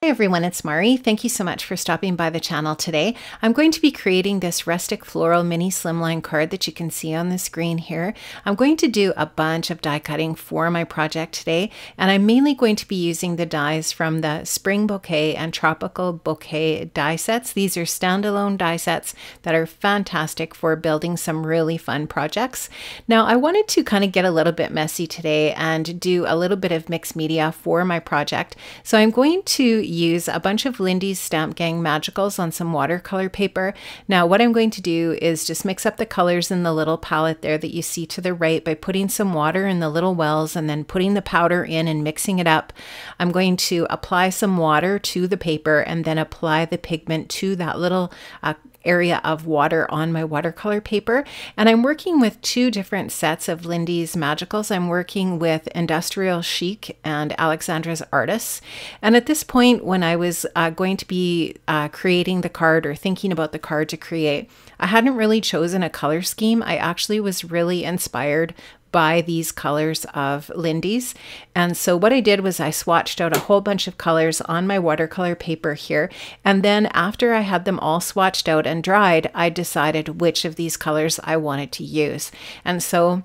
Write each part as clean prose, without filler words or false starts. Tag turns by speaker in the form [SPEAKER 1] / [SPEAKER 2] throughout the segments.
[SPEAKER 1] Hi everyone, it's Mari. Thank you so much for stopping by the channel today. I'm going to be creating this rustic floral mini slimline card that you can see on the screen here. I'm going to do a bunch of die cutting for my project today, and I'm mainly going to be using the dies from the Spring Bouquet and Tropical Bouquet die sets. These are standalone die sets that are fantastic for building some really fun projects. Now, I wanted to kind of get a little bit messy today and do a little bit of mixed media for my project. So I'm going to use a bunch of Lindy's Stamp Gang Magicals on some watercolor paper. Now what I'm going to do is just mix up the colors in the little palette there that you see to the right by putting some water in the little wells and then putting the powder in and mixing it up. I'm going to apply some water to the paper and then apply the pigment to that little area of water on my watercolor paper. And I'm working with two different sets of Lindy's Magicals. I'm working with Industrial Chic and Alexandra's Artists. And at this point, when I was going to be creating the card or thinking about the card to create, I hadn't really chosen a color scheme. I actually was really inspired by these colors of Lindy's. And so what I did was I swatched out a whole bunch of colors on my watercolor paper here. And then after I had them all swatched out and dried, I decided which of these colors I wanted to use. And so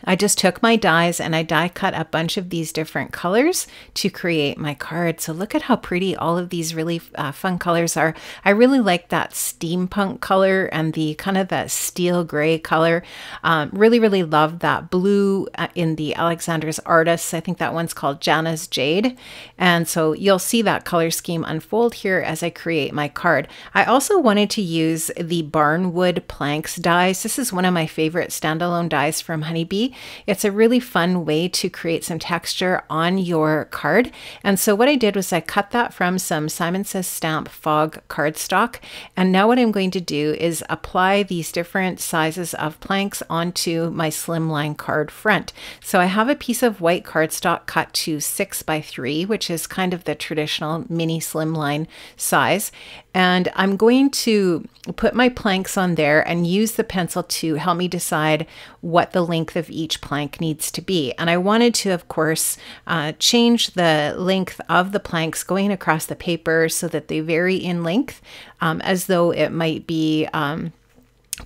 [SPEAKER 1] I just took my dies and I die cut a bunch of these different colors to create my card. So look at how pretty all of these really fun colors are. I really like that steampunk color and the kind of that steel gray color. Really love that blue in the Alexandra's Artists. I think that one's called Jana's Jade. And so you'll see that color scheme unfold here as I create my card. I also wanted to use the Barnwood Planks dies. This is one of my favorite standalone dies from Honeybee. It's a really fun way to create some texture on your card. And so what I did was I cut that from some Simon Says Stamp Fog cardstock. And now what I'm going to do is apply these different sizes of planks onto my slimline card front. So I have a piece of white cardstock cut to 6x3, which is kind of the traditional mini slimline size. And I'm going to put my planks on there and use the pencil to help me decide what the length of each plank needs to be. And I wanted to, of course, change the length of the planks going across the paper so that they vary in length, as though it might be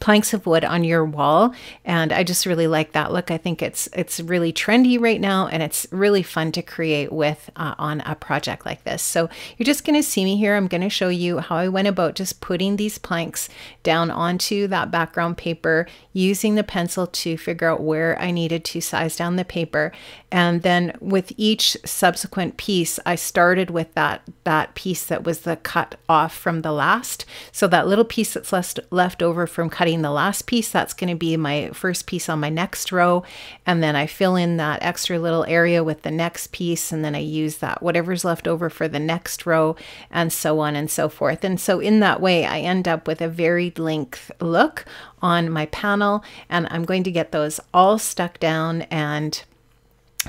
[SPEAKER 1] planks of wood on your wall. And I just really like that look. I think it's really trendy right now, and it's really fun to create with on a project like this. So you're just going to see me here. I'm going to show you how I went about just putting these planks down onto that background paper, using the pencil to figure out where I needed to size down the paper. And then with each subsequent piece, I started with that piece that was the cut off from the last. So that little piece that's left over from cutting the last piece, that's going to be my first piece on my next row. And then I fill in that extra little area with the next piece. And then I use that whatever's left over for the next row, and so on and so forth. And so in that way, I end up with a varied length look on my panel. And I'm going to get those all stuck down and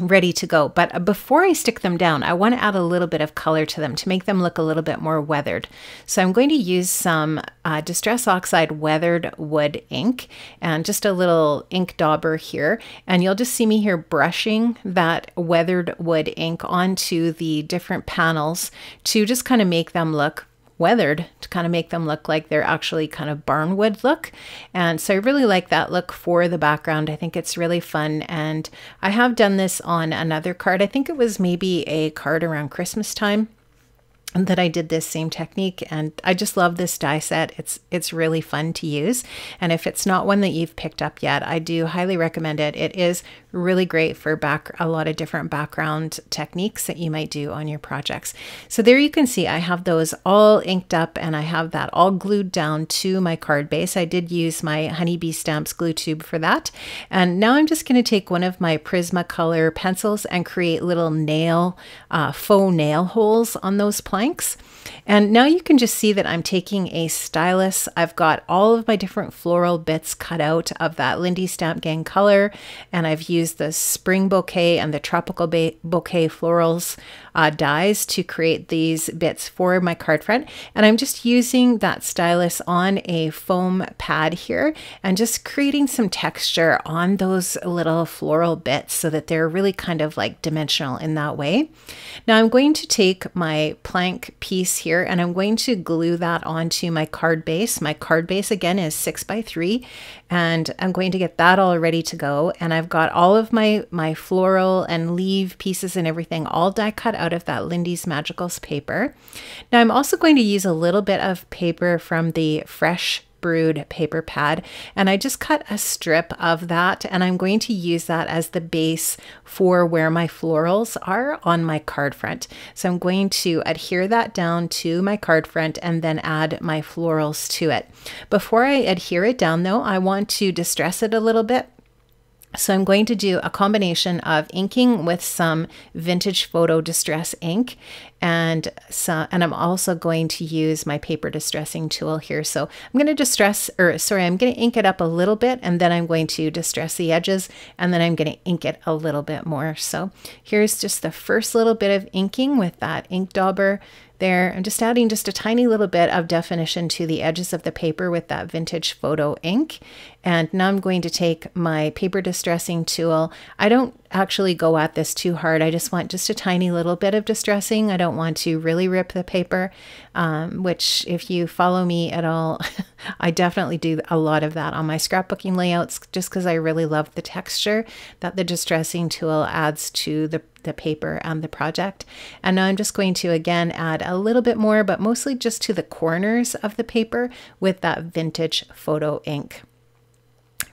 [SPEAKER 1] ready to go. But before I stick them down, I want to add a little bit of color to them to make them look a little bit more weathered. So I'm going to use some Distress Oxide Weathered Wood ink and just a little ink dauber here. And you'll just see me here brushing that weathered wood ink onto the different panels to just kind of make them look weathered, to kind of make them look like they're actually kind of barnwood look. And so I really like that look for the background. I think it's really fun. And I have done this on another card. I think it was maybe a card around Christmas time that I did this same technique, and I just love this die set. It's really fun to use. And if it's not one that you've picked up yet, I do highly recommend it. It is really great for a lot of different background techniques that you might do on your projects. So there you can see I have those all inked up, and I have that all glued down to my card base. I did use my Honeybee Stamps glue tube for that. And now I'm just going to take one of my Prismacolor pencils and create little faux nail holes on those planks. And now you can just see that I'm taking a stylus. I've got all of my different floral bits cut out of that Lindy Stamp Gang color, and I've used the Spring Bouquet and the Tropical Bouquet Florals dies to create these bits for my card front. And I'm just using that stylus on a foam pad here and just creating some texture on those little floral bits so that they're really kind of like dimensional in that way. Now I'm going to take my plank blank piece here, and I'm going to glue that onto my card base. My card base again is 6x3, and I'm going to get that all ready to go. And I've got all of my floral and leaf pieces and everything all die cut out of that Lindy's Magicals paper. Now I'm also going to use a little bit of paper from the Fresh Brewed paper pad, and I just cut a strip of that, and I'm going to use that as the base for where my florals are on my card front. So I'm going to adhere that down to my card front and then add my florals to it. Before I adhere it down though, I want to distress it a little bit. So I'm going to do a combination of inking with some vintage photo distress ink, and I'm also going to use my paper distressing tool here. So I'm going to I'm going to ink it up a little bit, and then I'm going to distress the edges, and then I'm going to ink it a little bit more. So here's just the first little bit of inking with that ink dauber there. I'm just adding just a tiny little bit of definition to the edges of the paper with that vintage photo ink. And now I'm going to take my paper distressing tool. I don't actually go at this too hard. I just want just a tiny little bit of distressing. I don't want to really rip the paper, which if you follow me at all, I definitely do a lot of that on my scrapbooking layouts, just because I really love the texture that the distressing tool adds to the paper and the project. And now I'm just going to again add a little bit more, but mostly just to the corners of the paper with that vintage photo ink.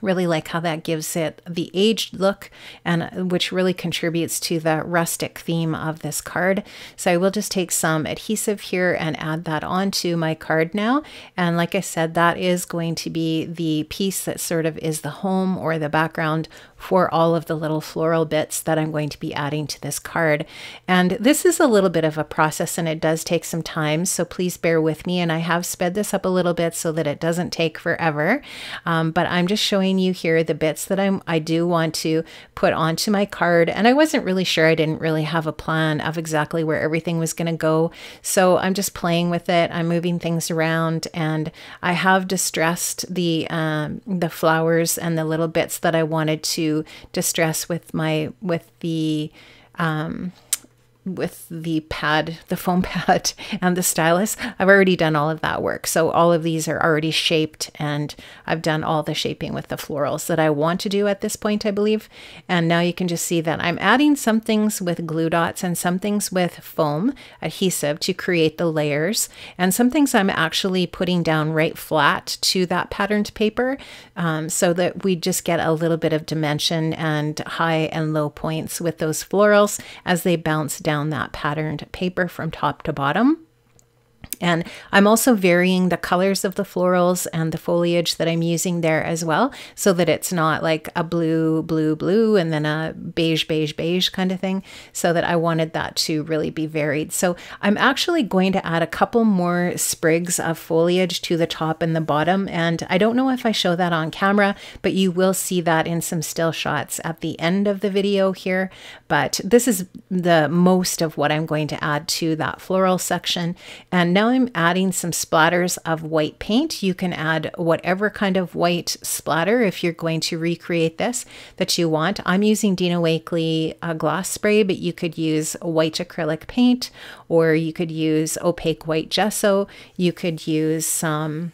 [SPEAKER 1] Really like how that gives it the aged look, and which really contributes to the rustic theme of this card. So I will just take some adhesive here and add that onto my card now. And like I said, that is going to be the piece that sort of is the home or the background for all of the little floral bits that I'm going to be adding to this card. And this is a little bit of a process, and it does take some time, so please bear with me. And I have sped this up a little bit so that it doesn't take forever, but I'm just showing you here the bits that I do want to put onto my card. And I wasn't really sure, I didn't really have a plan of exactly where everything was going to go, so I'm just playing with it. I'm moving things around, and I have distressed the flowers and the little bits that I wanted to distress with the pad, the foam pad and the stylus. I've already done all of that work. So all of these are already shaped, and I've done all the shaping with the florals that I want to do at this point, I believe. And now you can just see that I'm adding some things with glue dots and some things with foam adhesive to create the layers. And some things I'm actually putting down right flat to that patterned paper, so that we just get a little bit of dimension and high and low points with those florals as they bounce down that patterned paper from top to bottom. And I'm also varying the colors of the florals and the foliage that I'm using there as well, so that it's not like a blue, blue, blue, and then a beige, beige, beige kind of thing, so that I wanted that to really be varied. So I'm actually going to add a couple more sprigs of foliage to the top and the bottom, and I don't know if I show that on camera, but you will see that in some still shots at the end of the video here. But this is the most of what I'm going to add to that floral section. And now I'm adding some splatters of white paint. You can add whatever kind of white splatter if you're going to recreate this that you want. I'm using Dina Wakley gloss spray, but you could use white acrylic paint, or you could use opaque white gesso. You could use some,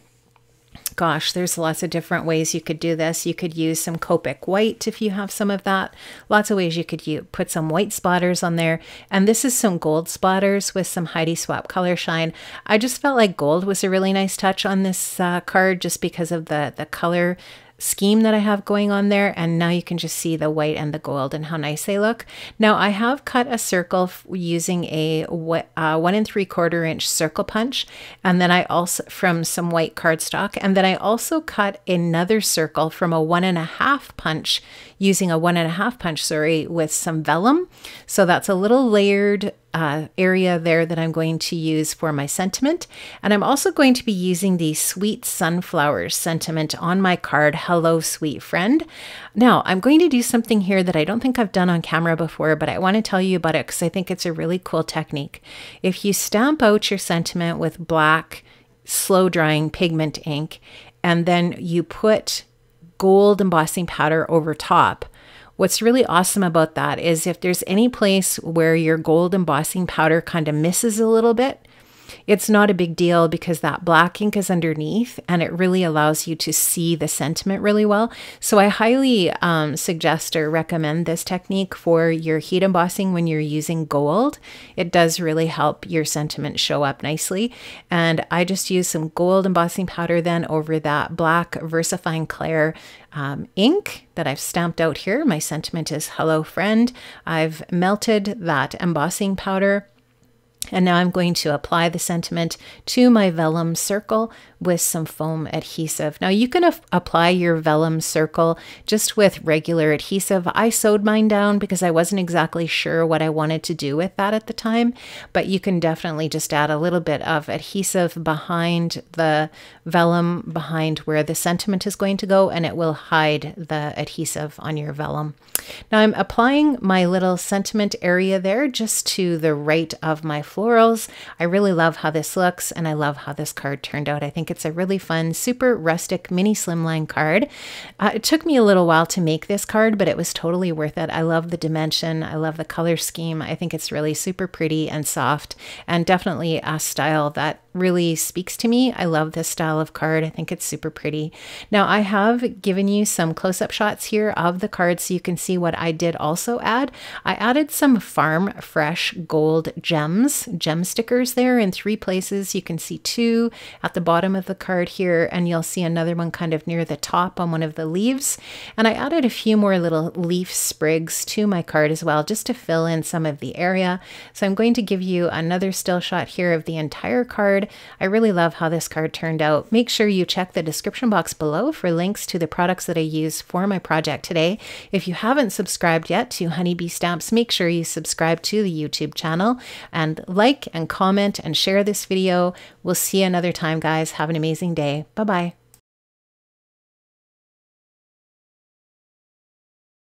[SPEAKER 1] gosh, there's lots of different ways you could do this. You could use some Copic white if you have some of that. Lots of ways you could put some white splatters on there. And this is some gold splatters with some Heidi Swapp Color Shine. I just felt like gold was a really nice touch on this card, just because of the color scheme that I have going on there. And now you can just see the white and the gold and how nice they look. Now I have cut a circle using a 1 3/4 inch circle punch, and then I also from some white cardstock, and then I also cut another circle from a 1 1/2 punch using a 1 1/2 punch, sorry, with some vellum. So that's a little layered area there that I'm going to use for my sentiment. And I'm also going to be using the Sweet Sunflowers sentiment on my card, Hello Sweet Friend. Now I'm going to do something here that I don't think I've done on camera before, but I want to tell you about it because I think it's a really cool technique. If you stamp out your sentiment with black slow drying pigment ink, and then you put gold embossing powder over top, what's really awesome about that is if there's any place where your gold embossing powder kind of misses a little bit, it's not a big deal because that black ink is underneath and it really allows you to see the sentiment really well. So I highly suggest or recommend this technique for your heat embossing when you're using gold. It does really help your sentiment show up nicely. And I just use some gold embossing powder then over that black VersaFine Clair ink that I've stamped out here. My sentiment is hello friend. I've melted that embossing powder. And now I'm going to apply the sentiment to my vellum circle with some foam adhesive. Now you can apply your vellum circle just with regular adhesive. I sewed mine down because I wasn't exactly sure what I wanted to do with that at the time, but you can definitely just add a little bit of adhesive behind the vellum, behind where the sentiment is going to go, and it will hide the adhesive on your vellum. Now I'm applying my little sentiment area there just to the right of my florals. I really love how this looks, and I love how this card turned out. I think it's a really fun, super rustic mini slimline card. It took me a little while to make this card, but it was totally worth it. I love the dimension. I love the color scheme. I think it's really super pretty and soft, and definitely a style that really speaks to me. I love this style of card. I think it's super pretty. Now I have given you some close-up shots here of the card so you can see what I did also add. I added some Farm Fresh gold gems, gem stickers there in 3 places. You can see 2 at the bottom of the card here, and you'll see another one kind of near the top on one of the leaves. And I added a few more little leaf sprigs to my card as well, just to fill in some of the area. So I'm going to give you another still shot here of the entire card. I really love how this card turned out. Make sure you check the description box below for links to the products that I use for my project today. If you haven't subscribed yet to Honeybee Stamps, make sure you subscribe to the YouTube channel and like and comment and share this video. We'll see you another time, guys. Have an amazing day. Bye-bye.